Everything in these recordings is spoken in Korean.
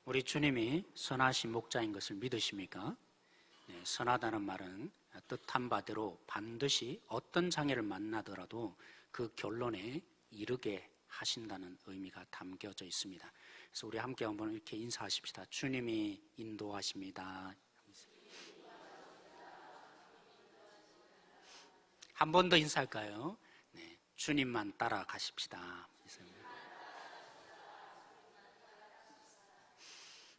우리 주님이 선하신 목자인 것을 믿으십니까? 네, 선하다는 말은 뜻한 바대로 반드시 어떤 장애를 만나더라도 그 결론에 이르게 하신다는 의미가 담겨져 있습니다. 그래서 우리 함께 한번 이렇게 인사하십시다. 주님이 인도하십니다. 한 번 더 인사할까요? 네, 주님만 따라가십시다.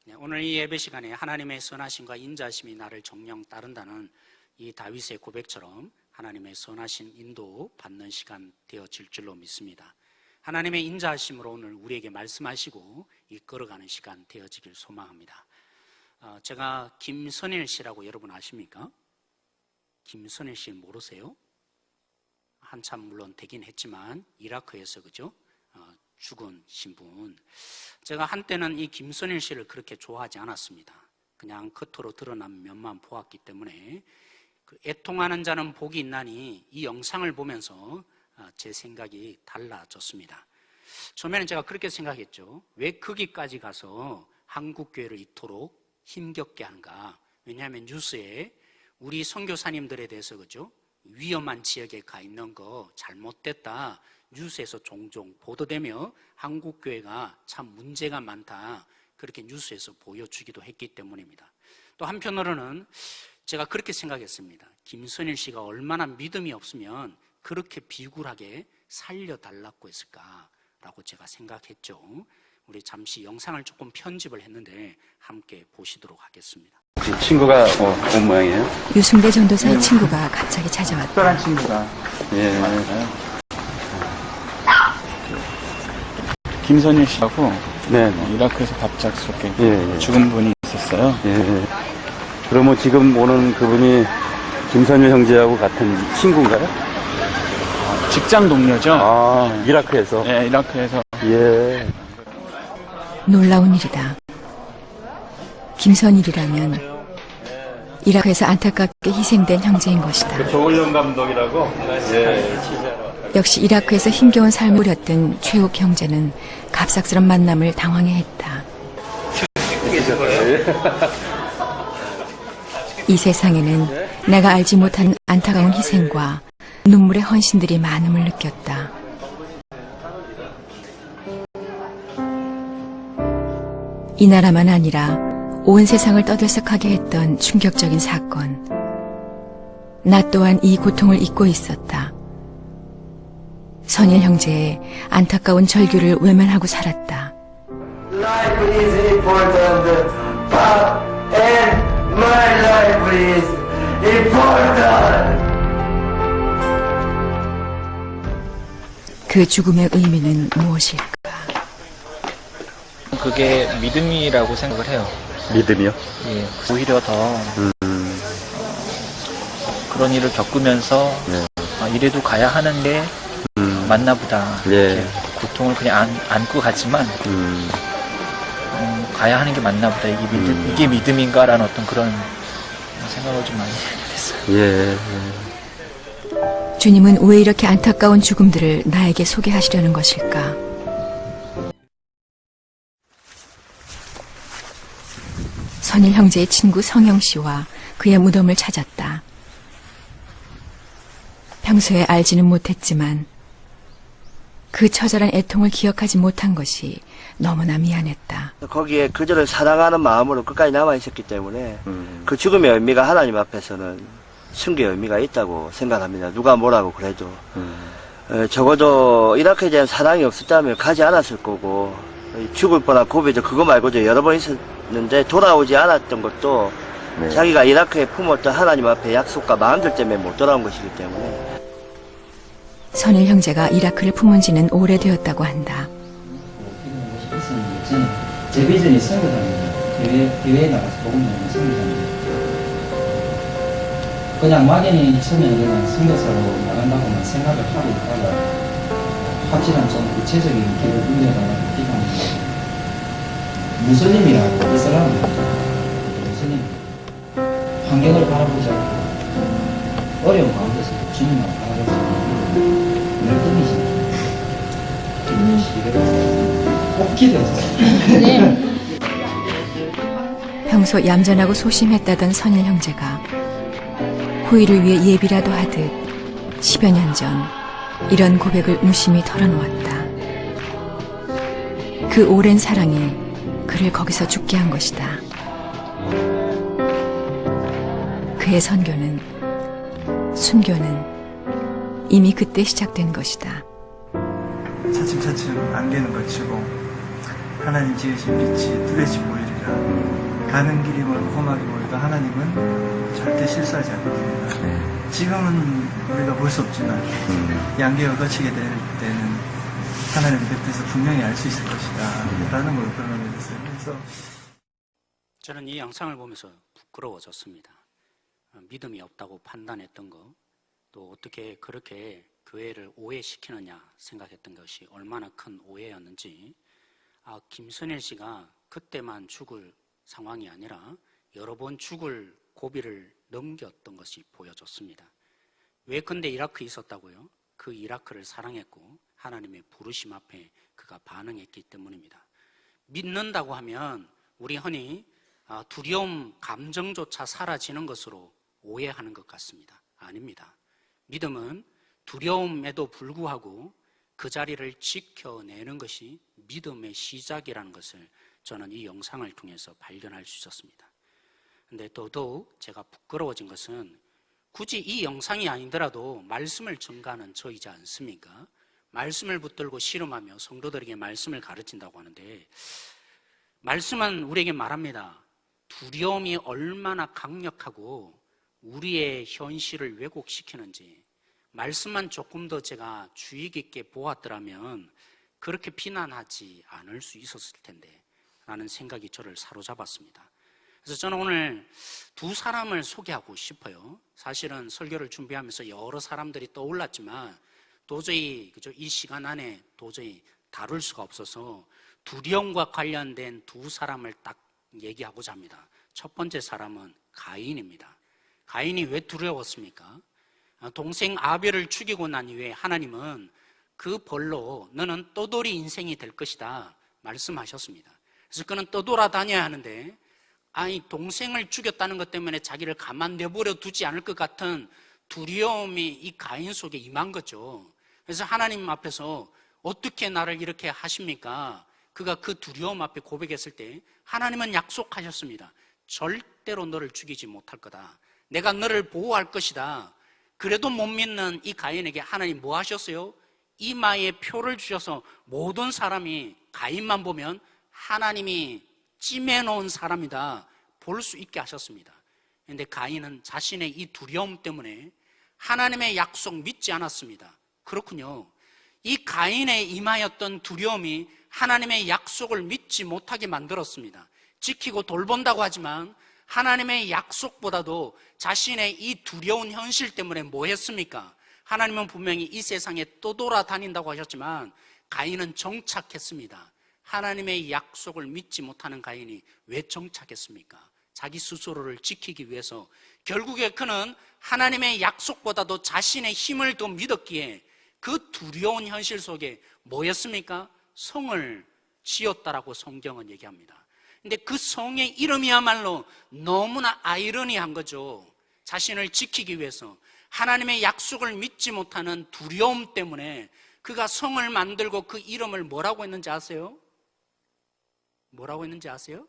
네, 오늘 이 예배 시간에 하나님의 선하심과 인자하심이 나를 정령 따른다는 이 다윗의 고백처럼 하나님의 선하신 인도 받는 시간 되어질 줄로 믿습니다. 하나님의 인자하심으로 오늘 우리에게 말씀하시고 이끌어가는 시간 되어지길 소망합니다. 제가 김선일 씨라고 여러분 아십니까? 김선일 씨 모르세요? 한참 물론 되긴 했지만 이라크에서 그죠? 죽은 신분. 제가 한때는 이 김선일 씨를 그렇게 좋아하지 않았습니다. 그냥 겉으로 드러난 면만 보았기 때문에 애통하는 자는 복이 있나니 이 영상을 보면서 제 생각이 달라졌습니다. 처음에는 제가 그렇게 생각했죠. 왜 거기까지 가서 한국교회를 이토록 힘겹게 하는가? 왜냐하면 뉴스에 우리 선교사님들에 대해서 그죠? 위험한 지역에 가 있는 거 잘못됐다. 뉴스에서 종종 보도되며 한국교회가 참 문제가 많다. 그렇게 뉴스에서 보여주기도 했기 때문입니다. 또 한편으로는 제가 그렇게 생각했습니다. 김선일 씨가 얼마나 믿음이 없으면 그렇게 비굴하게 살려달라고 했을까라고 제가 생각했죠. 우리 잠시 영상을 조금 편집을 했는데 함께 보시도록 하겠습니다. 친구가 온 모양이에요? 유승대 전도사의 친구가 갑자기 찾아왔다. 특별한 친구가. 예. 김선일 씨하고 네. 이라크에서 갑작스럽게 예. 죽은 분이 있었어요. 예. 그러면 지금 오는 그분이 김선일 형제하고 같은 친구인가요? 직장 동료죠. 아, 이라크에서? 네, 이라크에서. 예. 놀라운 일이다. 김선일이라면 이라크에서 안타깝게 희생된 형제인 것이다. 조을영 감독이라고? 예. 역시 이라크에서 힘겨운 삶을 누렸던 최욱 형제는 갑작스런 만남을 당황해했다. 이 세상에는 내가 알지 못한 안타까운 희생과 눈물의 헌신들이 많음을 느꼈다. 이 나라만 아니라 온 세상을 떠들썩하게 했던 충격적인 사건. 나 또한 이 고통을 잊고 있었다. 선일 형제의 안타까운 절규를 외면하고 살았다. Life is important, and my life is important. 그 죽음의 의미는 무엇일까? 그게 믿음이라고 생각을 해요. 믿음이요? 예, 오히려 더 그런 일을 겪으면서 이래도 가야 하는 게 맞나 보다. 예. 이렇게 고통을 그냥 안고 가지만 가야 하는 게 맞나 보다. 이게 믿음인가라는 어떤 그런 생각을 좀 많이 하게 됐어요. 예. 주님은 왜 이렇게 안타까운 죽음들을 나에게 소개하시려는 것일까? 선일 형제의 친구 성영 씨와 그의 무덤을 찾았다. 평소에 알지는 못했지만 그 처절한 애통을 기억하지 못한 것이 너무나 미안했다. 거기에 그들을 사랑하는 마음으로 끝까지 남아 있었기 때문에 그 죽음의 의미가 하나님 앞에서는 승리의 의미가 있다고 생각합니다. 누가 뭐라고 그래도 적어도 이라크에 대한 사랑이 없었다면 가지 않았을 거고 죽을 뻔한 고비도 그거 말고도 여러 번 있었는데 돌아오지 않았던 것도 자기가 이라크에 품었던 하나님 앞에 약속과 마음들 때문에 못 돌아온 것이기 때문에. 선일 형제가 이라크를 품은 지는 오래되었다고 한다. 저는 제비전이 선교사입니다. 대회에 나가서 복음 전하는 선교사입니다. 그냥 막연히 처음에는 그냥 선교사로 나간다고만 생각을 하고 있다가 확실한 좀 구체적인 길을 눌려가는 기간입니다. 무슬림이라고 이슬람입니다. 무슬림 환경을 바라보지 않고 어려운 가운데서 주님만 바라보지 않고 늘 꿈이십니다. 김민식이 꼭 기도했어요. 평소 얌전하고 소심했다던 선일 형제가 후일을 위해 예비라도 하듯 10여 년 전 이런 고백을 무심히 털어놓았다. 그 오랜 사랑이 그를 거기서 죽게 한 것이다. 그의 선교는, 순교는 이미 그때 시작된 것이다. 차츰차츰 안개는 거치고 하나님 지으신 빛이 뚜렷이 보이리라. 가는 길이 멀고 험하게 보여도 하나님은 절대 실수하지 않습니다. 지금은 우리가 볼 수 없지만 이 안개가 거치게 될 때는 하나님의 뜻을 분명히 알 수 있을 것이다 라는 걸 결론을 냈어요. 그래서 저는 이 영상을 보면서 부끄러워졌습니다. 믿음이 없다고 판단했던 것, 또 어떻게 그렇게 교회를 오해시키느냐 생각했던 것이 얼마나 큰 오해였는지, 김선일 씨가 그때만 죽을 상황이 아니라 여러 번 죽을 고비를 넘겼던 것이 보여졌습니다. 왜 근데 이라크에 있었다고요? 그 이라크를 사랑했고 하나님의 부르심 앞에 그가 반응했기 때문입니다. 믿는다고 하면 우리 흔히 두려움 감정조차 사라지는 것으로 오해하는 것 같습니다. 아닙니다. 믿음은 두려움에도 불구하고 그 자리를 지켜내는 것이 믿음의 시작이라는 것을 저는 이 영상을 통해서 발견할 수 있었습니다. 근데 더더욱 제가 부끄러워진 것은 굳이 이 영상이 아니더라도 말씀을 전가하는 저이지 않습니까? 말씀을 붙들고 씨름하며 성도들에게 말씀을 가르친다고 하는데, 말씀은 우리에게 말합니다. 두려움이 얼마나 강력하고 우리의 현실을 왜곡시키는지, 말씀만 조금 더 제가 주의 깊게 보았더라면 그렇게 비난하지 않을 수 있었을 텐데 라는 생각이 저를 사로잡았습니다. 그래서 저는 오늘 두 사람을 소개하고 싶어요. 사실은 설교를 준비하면서 여러 사람들이 떠올랐지만 도저히 이 시간 안에 도저히 다룰 수가 없어서 두려움과 관련된 두 사람을 딱 얘기하고자 합니다. 첫 번째 사람은 가인입니다. 가인이 왜 두려웠습니까? 동생 아벨을 죽이고 난 이후에 하나님은 그 벌로 너는 떠돌이 인생이 될 것이다 말씀하셨습니다. 그래서 그는 떠돌아다녀야 하는데, 동생을 죽였다는 것 때문에 자기를 가만 내버려 두지 않을 것 같은 두려움이 이 가인 속에 임한 거죠. 그래서 하나님 앞에서 어떻게 나를 이렇게 하십니까? 그가 그 두려움 앞에 고백했을 때 하나님은 약속하셨습니다. 절대로 너를 죽이지 못할 거다. 내가 너를 보호할 것이다. 그래도 못 믿는 이 가인에게 하나님 뭐 하셨어요? 이마에 표를 주셔서 모든 사람이 가인만 보면 하나님이 찜해놓은 사람이다 볼 수 있게 하셨습니다. 그런데 가인은 자신의 이 두려움 때문에 하나님의 약속 믿지 않았습니다. 그렇군요. 이 가인의 임하였던 두려움이 하나님의 약속을 믿지 못하게 만들었습니다. 지키고 돌본다고 하지만 하나님의 약속보다도 자신의 이 두려운 현실 때문에 뭐 했습니까? 하나님은 분명히 이 세상에 떠돌아다닌다고 하셨지만 가인은 정착했습니다. 하나님의 약속을 믿지 못하는 가인이 왜 정착했습니까? 자기 스스로를 지키기 위해서. 결국에 그는 하나님의 약속보다도 자신의 힘을 더 믿었기에 그 두려운 현실 속에 뭐였습니까? 성을 지었다라고 성경은 얘기합니다. 근데 그 성의 이름이야말로 너무나 아이러니한 거죠. 자신을 지키기 위해서 하나님의 약속을 믿지 못하는 두려움 때문에 그가 성을 만들고 그 이름을 뭐라고 했는지 아세요? 뭐라고 했는지 아세요?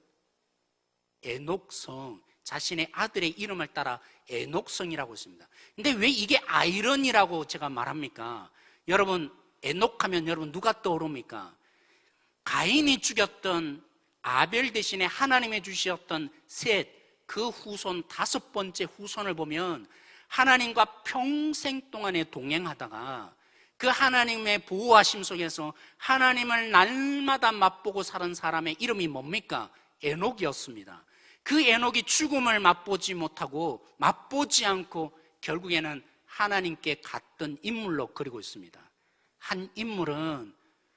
에녹성. 자신의 아들의 이름을 따라 에녹성이라고 했습니다. 근데 왜 이게 아이러니라고 제가 말합니까? 여러분, 에녹하면 여러분 누가 떠오릅니까? 가인이 죽였던 아벨 대신에 하나님이 주셨던 셋, 그 후손 5번째 후손을 보면 하나님과 평생 동안에 동행하다가 그 하나님의 보호하심 속에서 하나님을 날마다 맛보고 살은 사람의 이름이 뭡니까? 에녹이었습니다. 그 에녹이 죽음을 맛보지 못하고 맛보지 않고 결국에는 하나님께 갔던 인물로 그리고 있습니다. 한 인물은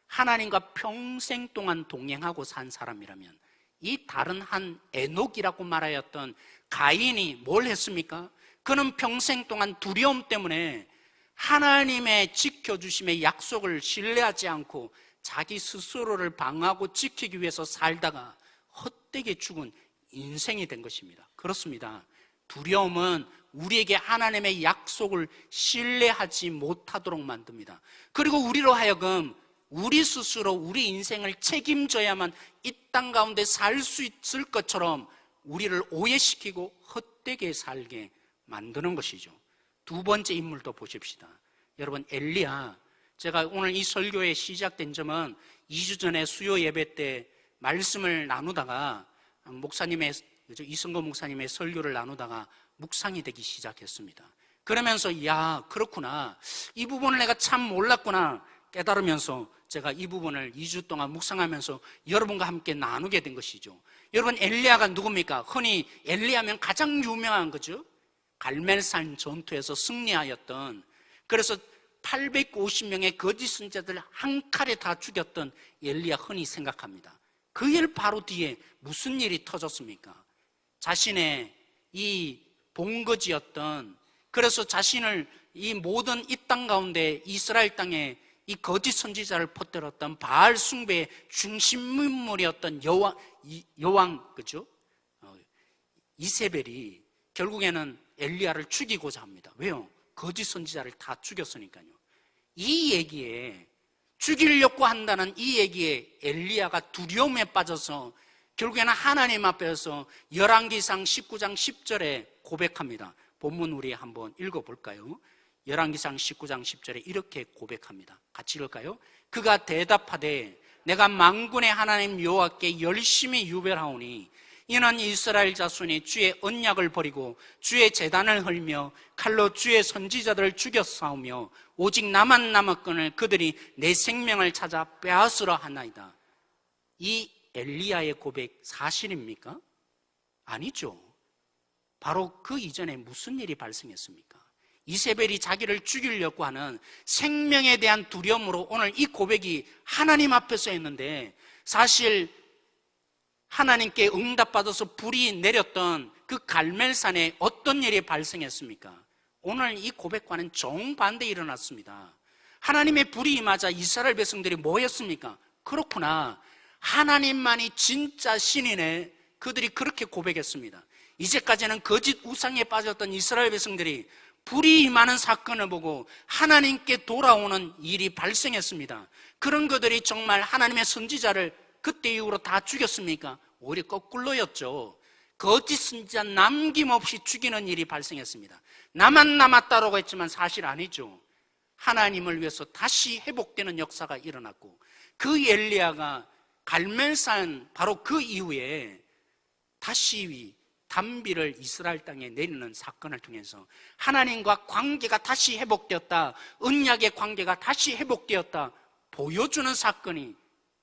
하나님과 평생 동안 동행하고 산 사람이라면 이 다른 한 에녹이라고 말하였던 가인이 뭘 했습니까? 그는 평생 동안 두려움 때문에 하나님의 지켜주심의 약속을 신뢰하지 않고 자기 스스로를 방어하고 지키기 위해서 살다가 헛되게 죽은 인생이 된 것입니다. 그렇습니다. 두려움은 우리에게 하나님의 약속을 신뢰하지 못하도록 만듭니다. 그리고 우리로 하여금 우리 스스로 우리 인생을 책임져야만 이 땅 가운데 살 수 있을 것처럼 우리를 오해시키고 헛되게 살게 만드는 것이죠. 두 번째 인물도 보십시다. 여러분, 엘리야. 제가 오늘 이 설교에 시작된 점은 2주 전에 수요 예배 때 말씀을 나누다가 이승거 목사님의 설교를 나누다가 묵상이 되기 시작했습니다. 그러면서 야, 그렇구나, 이 부분을 내가 참 몰랐구나 깨달으면서 제가 이 부분을 2주 동안 묵상하면서 여러분과 함께 나누게 된 것이죠. 여러분, 엘리야가 누굽니까? 흔히 엘리야면 가장 유명한 거죠. 갈멜산 전투에서 승리하였던, 그래서 850명의 거짓 선지자들 한 칼에 다 죽였던 엘리야 흔히 생각합니다. 그 일 바로 뒤에 무슨 일이 터졌습니까? 자신의 이 본거지였던, 그래서 자신을 이 모든 이 땅 가운데 이스라엘 땅에 이 거짓 선지자를 퍼뜨렸던 바알 숭배의 중심 인물이었던 여왕, 그죠? 이세벨이 결국에는 엘리야를 죽이고자 합니다. 왜요? 거짓 선지자를 다 죽였으니까요. 이 얘기에, 죽이려고 한다는 이 얘기에 엘리야가 두려움에 빠져서 결국에는 하나님 앞에서 열왕기상 19장 10절에 고백합니다. 본문 우리 한번 읽어볼까요? 열왕기상 19장 10절에 이렇게 고백합니다. 같이 읽을까요? 그가 대답하되 내가 만군의 하나님 여호와께 열심히 유별하오니 이는 이스라엘 자손이 주의 언약을 버리고 주의 제단을 헐며 칼로 주의 선지자들을 죽였사오며 오직 나만 남았거늘 그들이 내 생명을 찾아 빼앗으려 하나이다. 이 엘리야의 고백 사실입니까? 아니죠. 바로 그 이전에 무슨 일이 발생했습니까? 이세벨이 자기를 죽이려고 하는 생명에 대한 두려움으로 오늘 이 고백이 하나님 앞에서 했는데, 사실 하나님께 응답받아서 불이 내렸던 그 갈멜산에 어떤 일이 발생했습니까? 오늘 이 고백과는 정반대 일어났습니다. 하나님의 불이 임하자 이스라엘 백성들이 뭐 했습니까? 그렇구나, 하나님만이 진짜 신이네. 그들이 그렇게 고백했습니다. 이제까지는 거짓 우상에 빠졌던 이스라엘 백성들이 불이 임하는 사건을 보고 하나님께 돌아오는 일이 발생했습니다. 그런 그들이 정말 하나님의 선지자를 그때 이후로 다 죽였습니까? 오히려 거꾸로였죠. 거짓 선지자 남김없이 죽이는 일이 발생했습니다. 나만 남았다라고 했지만 사실 아니죠. 하나님을 위해서 다시 회복되는 역사가 일어났고, 그 엘리야가 갈멜산 바로 그 이후에 다시 단비를 이스라엘 땅에 내리는 사건을 통해서 하나님과 관계가 다시 회복되었다, 언약의 관계가 다시 회복되었다 보여주는 사건이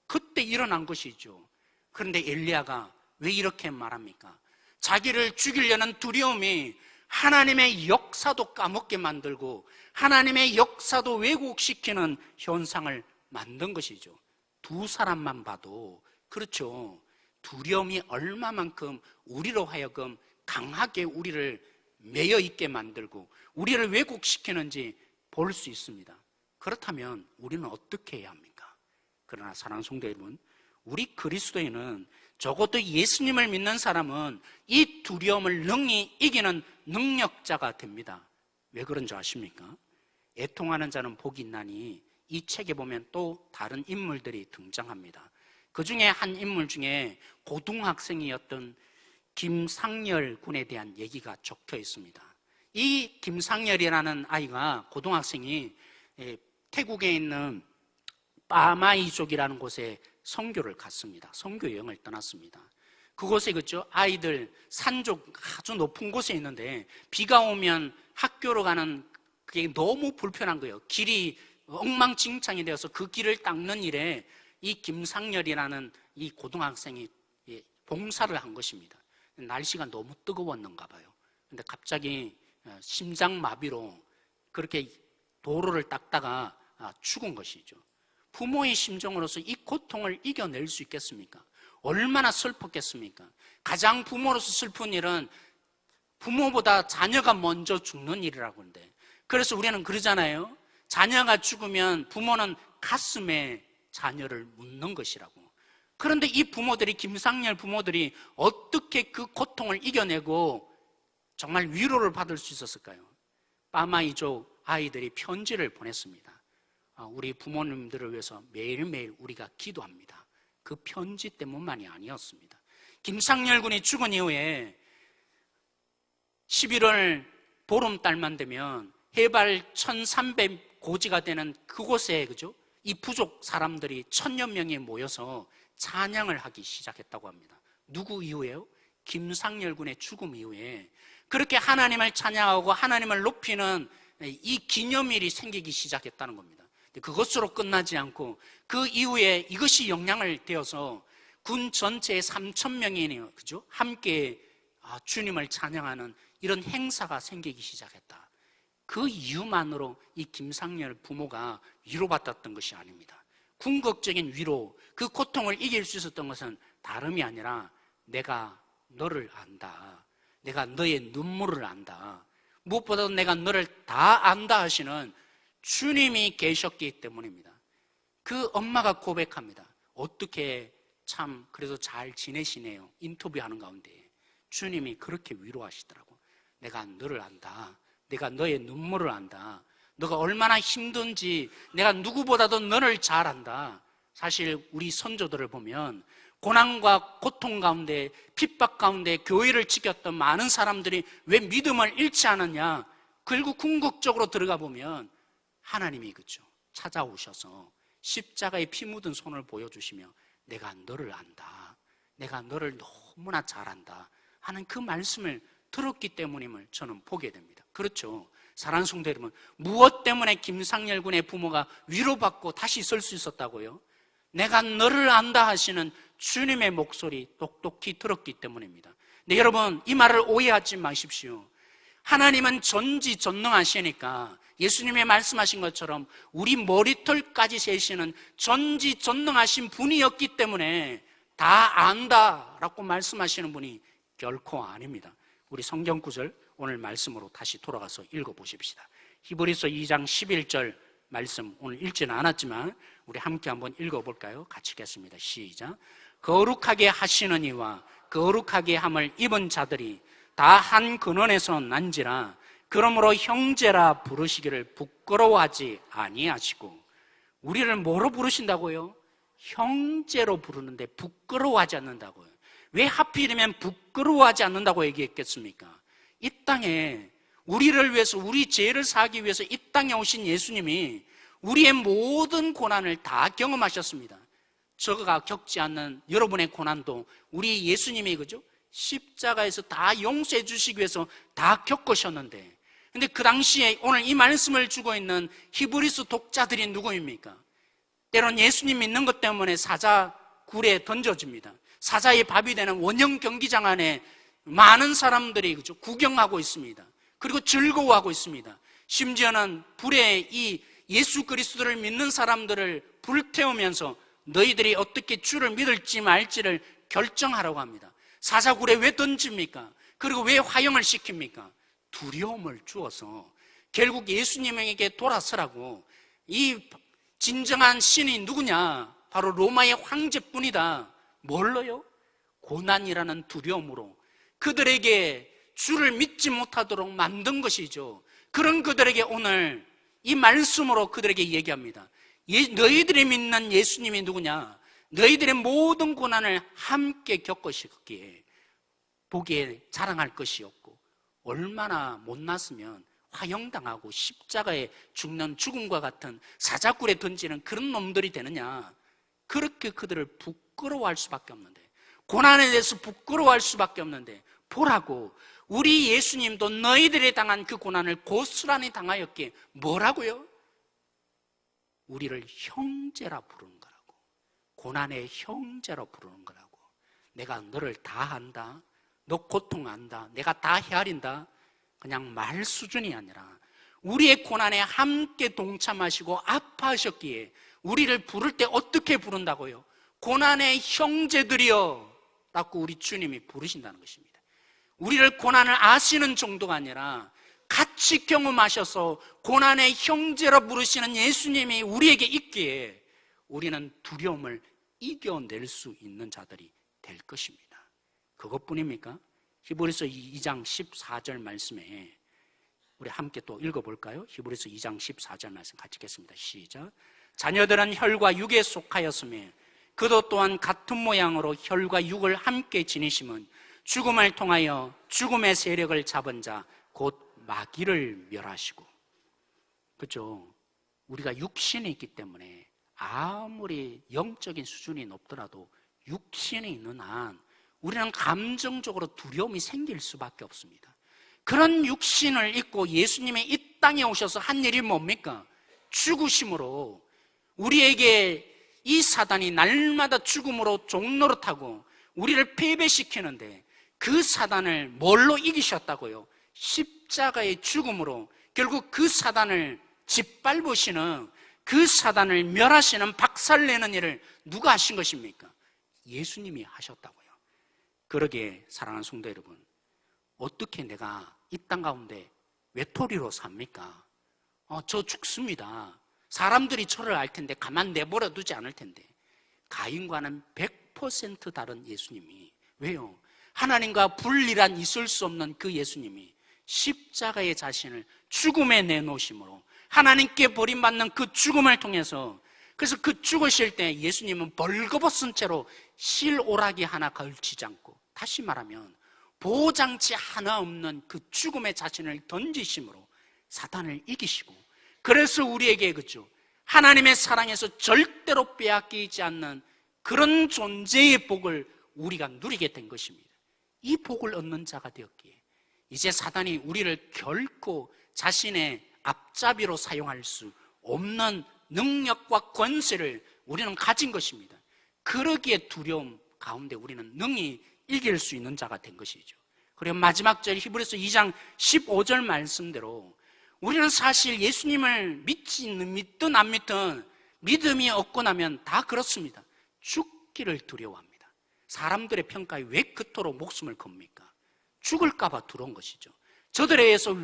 그때 일어난 것이죠. 그런데 엘리야가 왜 이렇게 말합니까? 자기를 죽이려는 두려움이 하나님의 역사도 까먹게 만들고 하나님의 역사도 왜곡시키는 현상을 만든 것이죠. 두 사람만 봐도 그렇죠. 두려움이 얼마만큼 우리로 하여금 강하게 우리를 매여 있게 만들고 우리를 왜곡시키는지 볼 수 있습니다. 그렇다면 우리는 어떻게 해야 합니까? 그러나 사랑하는 성도 여러분, 우리 그리스도인은 적어도 예수님을 믿는 사람은 이 두려움을 능히 이기는 능력자가 됩니다. 왜 그런 줄 아십니까? 애통하는 자는 복이 있나니 이 책에 보면 또 다른 인물들이 등장합니다. 그 중에 한 인물 중에 고등학생이었던 김상열 군에 대한 얘기가 적혀 있습니다. 이 김상열이라는 아이가, 고등학생이 태국에 있는 빠마이족이라는 곳에 선교를 갔습니다. 선교 여행을 떠났습니다. 그곳에 그죠, 아이들 산쪽 아주 높은 곳에 있는데 비가 오면 학교로 가는 그게 너무 불편한 거예요. 길이 엉망진창이 되어서 그 길을 닦는 일에 이 김상열이라는 이 고등학생이 봉사를 한 것입니다. 날씨가 너무 뜨거웠는가 봐요. 근데 갑자기 심장마비로 그렇게 도로를 닦다가 죽은 것이죠. 부모의 심정으로서 이 고통을 이겨낼 수 있겠습니까? 얼마나 슬펐겠습니까? 가장 부모로서 슬픈 일은 부모보다 자녀가 먼저 죽는 일이라고 하는데, 그래서 우리는 그러잖아요. 자녀가 죽으면 부모는 가슴에 자녀를 묻는 것이라고. 그런데 이 부모들이, 김상렬 부모들이 어떻게 그 고통을 이겨내고 정말 위로를 받을 수 있었을까요? 빠마이족 아이들이 편지를 보냈습니다. 우리 부모님들을 위해서 매일매일 우리가 기도합니다. 그 편지 때문만이 아니었습니다. 김상렬 군이 죽은 이후에 11월 보름달만 되면 해발 1300 고지가 되는 그곳에, 그죠? 이 부족 사람들이 1000여 명이 모여서 찬양을 하기 시작했다고 합니다. 누구 이후에요? 김상렬 군의 죽음 이후에 그렇게 하나님을 찬양하고 하나님을 높이는 이 기념일이 생기기 시작했다는 겁니다. 그것으로 끝나지 않고 그 이후에 이것이 영향을 되어서 군 전체에 3,000명이, 그죠? 함께 주님을 찬양하는 이런 행사가 생기기 시작했다. 그 이유만으로 이 김상렬 부모가 위로받았던 것이 아닙니다. 궁극적인 위로, 그 고통을 이길 수 있었던 것은 다름이 아니라 내가 너를 안다. 내가 너의 눈물을 안다. 무엇보다도 내가 너를 다 안다 하시는 주님이 계셨기 때문입니다. 그 엄마가 고백합니다. 어떻게 참 그래도 잘 지내시네요. 인터뷰하는 가운데 주님이 그렇게 위로하시더라고. 내가 너를 안다. 내가 너의 눈물을 안다. 너가 얼마나 힘든지 내가 누구보다도 너를 잘 안다. 사실 우리 선조들을 보면 고난과 고통 가운데, 핍박 가운데 교회를 지켰던 많은 사람들이 왜 믿음을 잃지 않았냐? 결국 궁극적으로 들어가 보면 하나님이, 그죠? 찾아오셔서 십자가에 피 묻은 손을 보여주시며 내가 너를 안다. 내가 너를 너무나 잘 안다 하는 그 말씀을 들었기 때문임을 저는 보게 됩니다. 그렇죠. 사랑하는 성도 여러분, 무엇 때문에 김상렬 군의 부모가 위로받고 다시 설 수 있었다고요? 내가 너를 안다 하시는 주님의 목소리 똑똑히 들었기 때문입니다. 네, 여러분, 이 말을 오해하지 마십시오. 하나님은 전지전능하시니까 예수님의 말씀하신 것처럼 우리 머리털까지 세시는 전지전능하신 분이었기 때문에 다 안다라고 말씀하시는 분이 결코 아닙니다. 우리 성경 구절 오늘 말씀으로 다시 돌아가서 읽어보십시다. 히브리서 2장 11절 말씀 오늘 읽지는 않았지만 우리 함께 한번 읽어볼까요? 같이 읽겠습니다. 시작. 거룩하게 하시는 이와 거룩하게 함을 입은 자들이 다 한 근원에서 난지라. 그러므로 형제라 부르시기를 부끄러워하지 아니하시고. 우리를 뭐로 부르신다고요? 형제로 부르는데 부끄러워하지 않는다고요. 왜 하필이면 부끄러워하지 않는다고 얘기했겠습니까? 이 땅에 우리를 위해서, 우리 죄를 사하기 위해서 이 땅에 오신 예수님이 우리의 모든 고난을 다 경험하셨습니다. 저가 겪지 않는 여러분의 고난도 우리 예수님이, 그죠? 십자가에서 다 용서해 주시기 위해서 다 겪으셨는데, 근데 그 당시에 오늘 이 말씀을 주고 있는 히브리서 독자들이 누구입니까? 때론 예수님 믿는 것 때문에 사자굴에 던져집니다. 사자의 밥이 되는 원형 경기장 안에 많은 사람들이, 그죠? 구경하고 있습니다. 그리고 즐거워하고 있습니다. 심지어는 불에 이 예수 그리스도를 믿는 사람들을 불태우면서 너희들이 어떻게 주를 믿을지 말지를 결정하라고 합니다. 사자굴에 왜 던집니까? 그리고 왜 화형을 시킵니까? 두려움을 주어서 결국 예수님에게 돌아서라고. 이 진정한 신이 누구냐? 바로 로마의 황제뿐이다. 뭘로요? 고난이라는 두려움으로 그들에게 주를 믿지 못하도록 만든 것이죠. 그런 그들에게 오늘 이 말씀으로 그들에게 얘기합니다. 너희들이 믿는 예수님이 누구냐? 너희들의 모든 고난을 함께 겪으셨기에 보기에 자랑할 것이 없고, 얼마나 못났으면 화형당하고 십자가에 죽는 죽음과 같은 사자굴에 던지는 그런 놈들이 되느냐? 그렇게 그들을 부끄러워할 수밖에 없는데, 고난에 대해서 부끄러워할 수밖에 없는데, 보라고, 우리 예수님도 너희들이 당한 그 고난을 고스란히 당하였기에 뭐라고요? 우리를 형제라 부르는 거라고. 고난의 형제라 부르는 거라고. 내가 너를 다 안다. 너 고통 안다. 내가 다 헤아린다. 그냥 말 수준이 아니라 우리의 고난에 함께 동참하시고 아파하셨기에 우리를 부를 때 어떻게 부른다고요? 고난의 형제들이여 라고 우리 주님이 부르신다는 것입니다. 우리를 고난을 아시는 정도가 아니라 같이 경험하셔서 고난의 형제라 부르시는 예수님이 우리에게 있기에 우리는 두려움을 이겨낼 수 있는 자들이 될 것입니다. 그것뿐입니까? 히브리서 2장 14절 말씀에 우리 함께 또 읽어볼까요? 히브리서 2장 14절 말씀 같이 읽겠습니다. 시작. 자녀들은 혈과 육에 속하였으며 그도 또한 같은 모양으로 혈과 육을 함께 지니심은 죽음을 통하여 죽음의 세력을 잡은 자 곧 마귀를 멸하시고. 그렇죠? 우리가 육신이 있기 때문에 아무리 영적인 수준이 높더라도 육신이 있는 한 우리는 감정적으로 두려움이 생길 수밖에 없습니다. 그런 육신을 입고 예수님이 이 땅에 오셔서 한 일이 뭡니까? 죽으심으로 우리에게 이 사단이 날마다 죽음으로 종노릇하고 우리를 패배시키는데 그 사단을 뭘로 이기셨다고요? 십자가의 죽음으로 결국 그 사단을 짓밟으시는, 그 사단을 멸하시는, 박살내는 일을 누가 하신 것입니까? 예수님이 하셨다고요. 그러기에 사랑하는 성도 여러분, 어떻게 내가 이 땅 가운데 외톨이로 삽니까? 저 죽습니다. 사람들이 저를 알 텐데 가만 내버려 두지 않을 텐데. 가인과는 100% 다른 예수님이, 왜요? 하나님과 분리란 있을 수 없는 그 예수님이 십자가의 자신을 죽음에 내놓으심으로 하나님께 버림받는 그 죽음을 통해서, 그래서 그 죽으실 때 예수님은 벌거벗은 채로 실오라기 하나 걸치지 않고, 다시 말하면 보호장치 하나 없는 그 죽음의 자신을 던지심으로 사탄을 이기시고, 그래서 우리에게 그죠, 하나님의 사랑에서 절대로 빼앗기지 않는 그런 존재의 복을 우리가 누리게 된 것입니다. 이 복을 얻는 자가 되었기에 이제 사단이 우리를 결코 자신의 앞잡이로 사용할 수 없는 능력과 권세를 우리는 가진 것입니다. 그러기에 두려움 가운데 우리는 능히 이길 수 있는 자가 된 것이죠. 그리고 마지막 절 히브리서 2장 15절 말씀대로 우리는 사실 예수님을 믿든 안 믿든 믿음이 없고 나면 다 그렇습니다. 죽기를 두려워합니다. 사람들의 평가에 왜 그토록 목숨을 겁니까? 죽을까 봐 두려운 것이죠. 저들에 의해서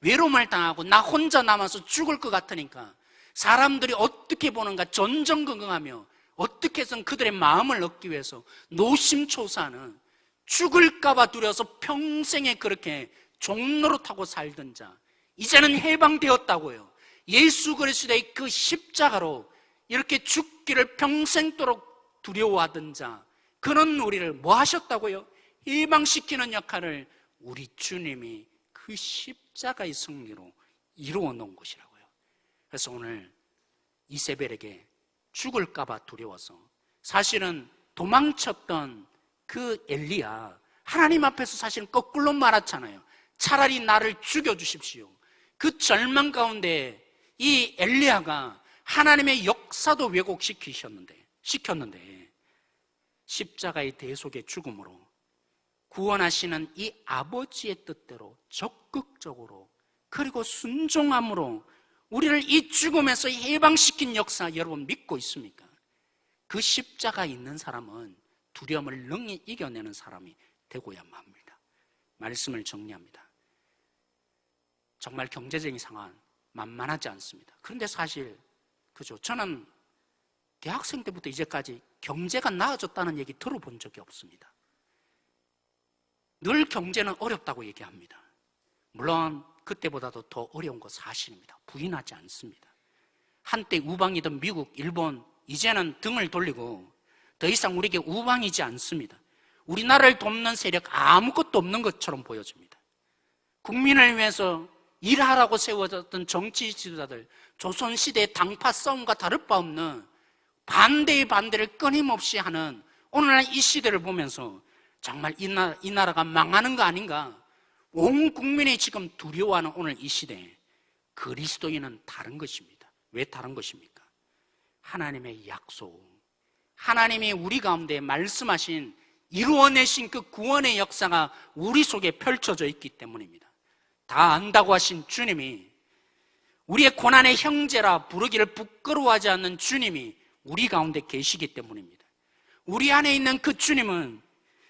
외로움을 당하고 나 혼자 남아서 죽을 것 같으니까 사람들이 어떻게 보는가 전전긍긍하며 어떻게 해서는 그들의 마음을 얻기 위해서 노심초사하는, 죽을까 봐 두려워서 평생에 그렇게 종노릇하고 살던 자, 이제는 해방되었다고요. 예수 그리스도의 그 십자가로 이렇게 죽기를 평생도록 두려워하던 자, 그런 우리를 뭐 하셨다고요? 해방시키는 역할을 우리 주님이 그 십자가의 승리로 이루어 놓은 것이라고요. 그래서 오늘 이세벨에게 죽을까 봐 두려워서 사실은 도망쳤던 그 엘리야, 하나님 앞에서 사실은 거꾸로 말았잖아요. 차라리 나를 죽여주십시오. 그 절망 가운데 이 엘리야가 하나님의 역사도 왜곡시켰는데 십자가의 대속의 죽음으로 구원하시는 이 아버지의 뜻대로 적극적으로 그리고 순종함으로 우리를 이 죽음에서 해방시킨 역사 여러분 믿고 있습니까? 그 십자가 있는 사람은 두려움을 능히 이겨내는 사람이 되고야만 합니다. 말씀을 정리합니다. 정말 경제적인 상황 만만하지 않습니다. 그런데 사실 그죠? 저는 대학생 때부터 이제까지 경제가 나아졌다는 얘기 들어본 적이 없습니다. 늘 경제는 어렵다고 얘기합니다. 물론 그때보다도 더 어려운 거 사실입니다. 부인하지 않습니다. 한때 우방이던 미국, 일본, 이제는 등을 돌리고 더 이상 우리에게 우방이지 않습니다. 우리나라를 돕는 세력 아무것도 없는 것처럼 보여집니다. 국민을 위해서 일하라고 세워졌던 정치 지도자들, 조선시대의 당파 싸움과 다를 바 없는 반대의 반대를 끊임없이 하는 오늘날 이 시대를 보면서 정말 이 나라가 망하는 거 아닌가, 온 국민이 지금 두려워하는 오늘 이 시대에 그리스도인은 다른 것입니다. 왜 다른 것입니까? 하나님의 약속, 하나님이 우리 가운데 말씀하신, 이루어내신 그 구원의 역사가 우리 속에 펼쳐져 있기 때문입니다. 다 안다고 하신 주님이, 우리의 고난의 형제라 부르기를 부끄러워하지 않는 주님이 우리 가운데 계시기 때문입니다. 우리 안에 있는 그 주님은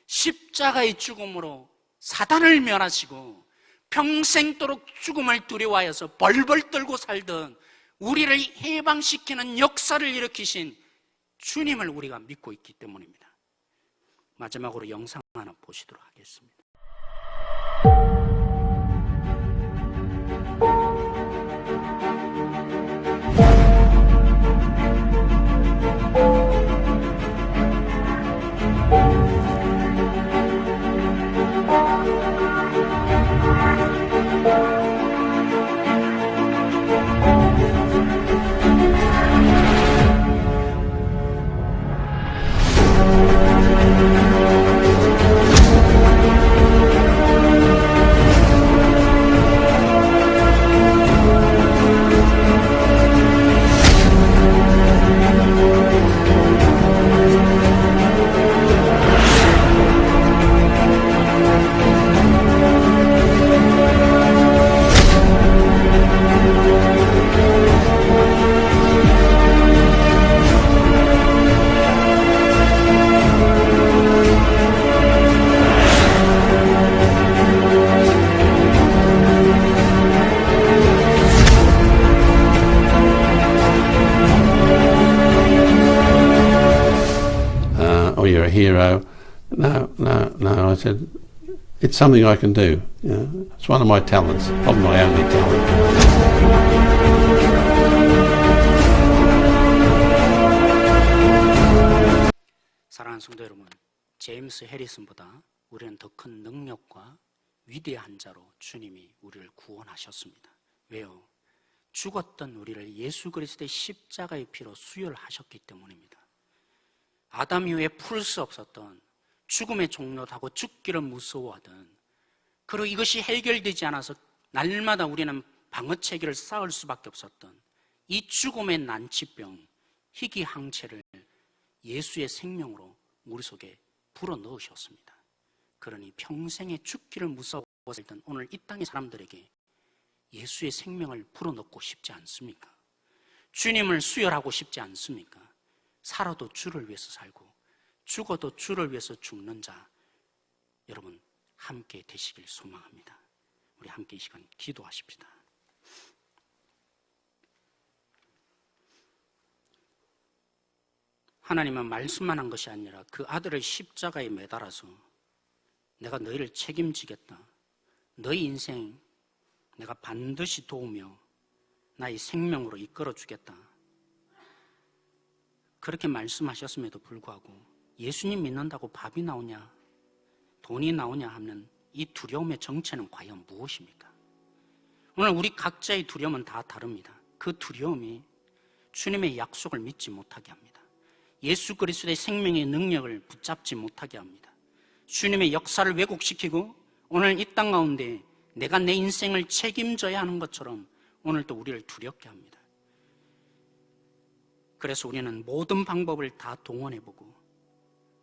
십자가의 죽음으로 사단을 멸하시고 평생도록 죽음을 두려워하여서 벌벌 떨고 살던 우리를 해방시키는 역사를 일으키신 주님을 우리가 믿고 있기 때문입니다. 마지막으로 영상 하나 보시도록 하겠습니다. Oh, you're a hero. No. I said, it's something I can do. You know, it's one of my talents, not my only talent. 사랑하는 성도 여러분, 제임스 해리슨보다 우리는 더 큰 능력과 위대한 자로 주님이 우리를 구원하셨습니다. 왜요? 죽었던 우리를 예수 그리스도의 십자가의 피로 수혈하셨기 때문입니다. 아담 이후에 풀 수 없었던 죽음의 종로하고 죽기를 무서워하던, 그리고 이것이 해결되지 않아서 날마다 우리는 방어체계를 쌓을 수밖에 없었던 이 죽음의 난치병, 희귀항체를 예수의 생명으로 우리 속에 불어넣으셨습니다. 그러니 평생에 죽기를 무서워 살던 오늘 이 땅의 사람들에게 예수의 생명을 불어넣고 싶지 않습니까? 주님을 수혈하고 싶지 않습니까? 살아도 주를 위해서 살고 죽어도 주를 위해서 죽는 자, 여러분 함께 되시길 소망합니다. 우리 함께 이 시간 기도하십시다. 하나님은 말씀만 한 것이 아니라 그 아들을 십자가에 매달아서 내가 너희를 책임지겠다, 너희 인생 내가 반드시 도우며 나의 생명으로 이끌어주겠다, 그렇게 말씀하셨음에도 불구하고 예수님 믿는다고 밥이 나오냐, 돈이 나오냐 하면 이 두려움의 정체는 과연 무엇입니까? 오늘 우리 각자의 두려움은 다 다릅니다. 그 두려움이 주님의 약속을 믿지 못하게 합니다. 예수 그리스도의 생명의 능력을 붙잡지 못하게 합니다. 주님의 역사를 왜곡시키고 오늘 이 땅 가운데 내가 내 인생을 책임져야 하는 것처럼 오늘도 우리를 두렵게 합니다. 그래서 우리는 모든 방법을 다 동원해보고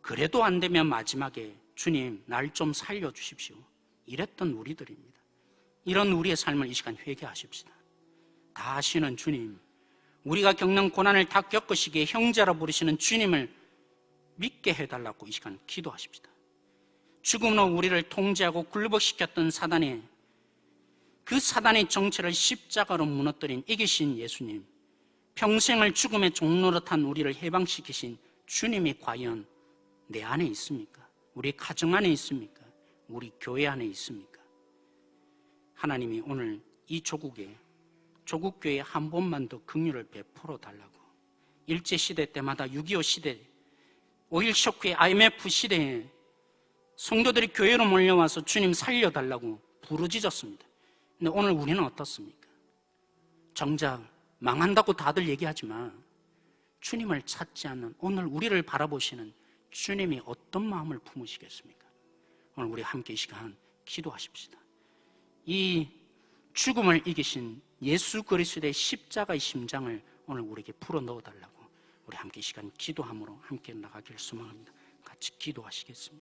그래도 안 되면 마지막에 주님 날 좀 살려주십시오, 이랬던 우리들입니다. 이런 우리의 삶을 이 시간 회개하십시다. 다 아시는 주님, 우리가 겪는 고난을 다 겪으시기에 형제라 부르시는 주님을 믿게 해달라고 이 시간 기도하십시다. 죽음으로 우리를 통제하고 굴복시켰던 사단의 정체를 십자가로 무너뜨린 이기신 예수님, 평생을 죽음의 종노릇한 우리를 해방시키신 주님이 과연 내 안에 있습니까? 우리 가정 안에 있습니까? 우리 교회 안에 있습니까? 하나님이 오늘 이 조국교회에 한 번만 더 긍휼을 베풀어 달라고, 일제시대 때마다 6.25 시대, 5.1 쇼크의 IMF 시대에 성도들이 교회로 몰려와서 주님 살려달라고 부르짖었습니다. 근데 오늘 우리는 어떻습니까? 정작 망한다고 다들 얘기하지만 주님을 찾지 않는 오늘 우리를 바라보시는 주님이 어떤 마음을 품으시겠습니까? 오늘 우리 함께 이 시간 기도하십시다. 이 죽음을 이기신 예수 그리스도의 십자가의 심장을 오늘 우리에게 풀어 넣어달라고 우리 함께 이 시간 기도함으로 함께 나가길 소망합니다. 같이 기도하시겠습니다.